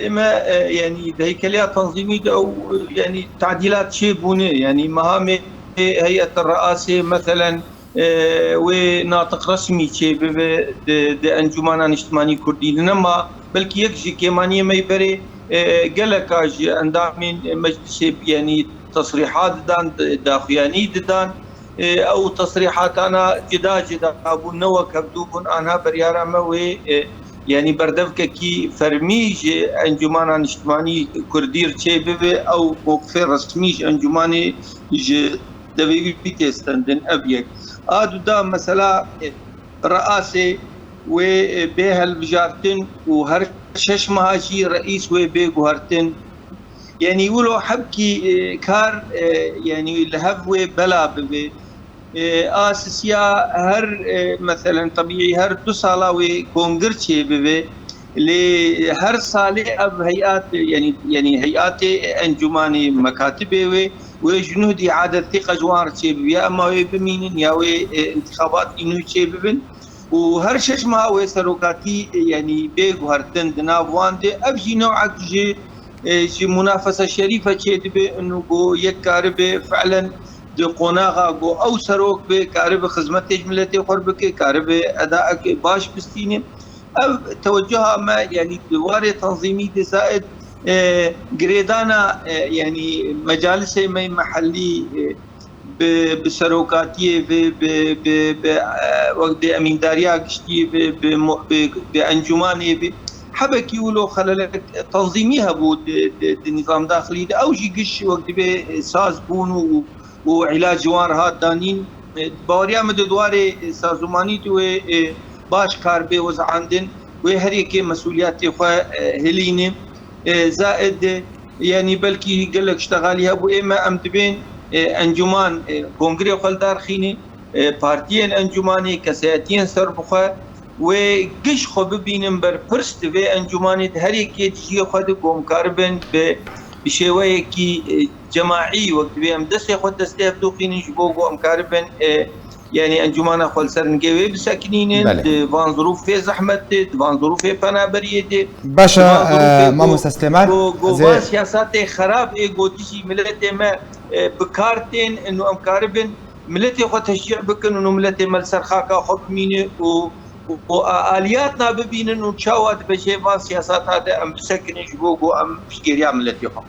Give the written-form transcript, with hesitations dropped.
إما يعني هيكلية تنظيمية أو يعني تعديلات شيء بني يعني مهام هيئة الرئاسة مثلا وناطق رسمي شيء بأنجمان اجتماعي كردي لنما بلكي يكجي كيمانية ما يبري قالك أندامين مجلس يعني تصريحات دان داخياني دان او تصريحات انا جدا ابو نو كبدوبن انا بريارا موي يعني بردفك كي فرميج انجمان اجتماعي كردير تشي بي او موقف رسمي انجماني دبي بيتستندن ابيك ادو دا مثلا رئاسه وبها الوزارتين وهر شش مهاجي رئيس وبي جوهرتين يعني يقولوا حبكي كار يعني لهفوي بلا ببي آسيا هر مثلا طبيعي هر 2 ساله وكونغرتشي ببي لهر ساله اب هيئات يعني هيئات انجماني مكاتب وجنود اعاده ثقه جوار ببي اما بمين يا انتخابات انو ببن وهر شش ما وسروكاتي يعني بيغ هرتن دنافوان دي ابجي نوعك جي منافسه شريفه تشي انه جو يكارب فعلا دي قناغا جو او سروك به كارب خدمت ملتي قربك كارب ادائك باش بستيني او توجهها ما يعني دوار تنظيمي دي زائد جريدانا يعني مجالس ما محلي بسروكاتيه وقت امين داريا قشتي بانجماني حبك يقولوا خلالك تنظيميها بود النظام داخلي او جي قش وقت به ساز بون وعلاج جوار هات دانين باوريا مد دواري سازماني تو باش كاربي وزعندن وهريك مسؤوليات خو هليني زائد يعني بلكي قال لك اشتغالي ابو اما امتبين انجمان كونغري خلدار خيني بارتيين انجماني كسياتين سربخه وقش خو ببينن بر برست في انجماني هريك تجي خد قوم كاربن بشويه كي جماعي وقت بهم دسي خد دستي بدوخين جبو قوم كاربن يعني انجمانا خل سرنجوي بساكنين فان ظروف في زحمه فان ظروف في فنابريه باشا ما مستسلمان جو سياسات خراب ايجوتيشي ملتي ما بكارتين انه ام كاربن ملتي خو تشجيع بكن انه ملتي مال سرخاكا حكميني والياتنا ببين انه تشاوت بشيء سياسات هذا ام بسكن جبوغو ام بشكيريا ملتي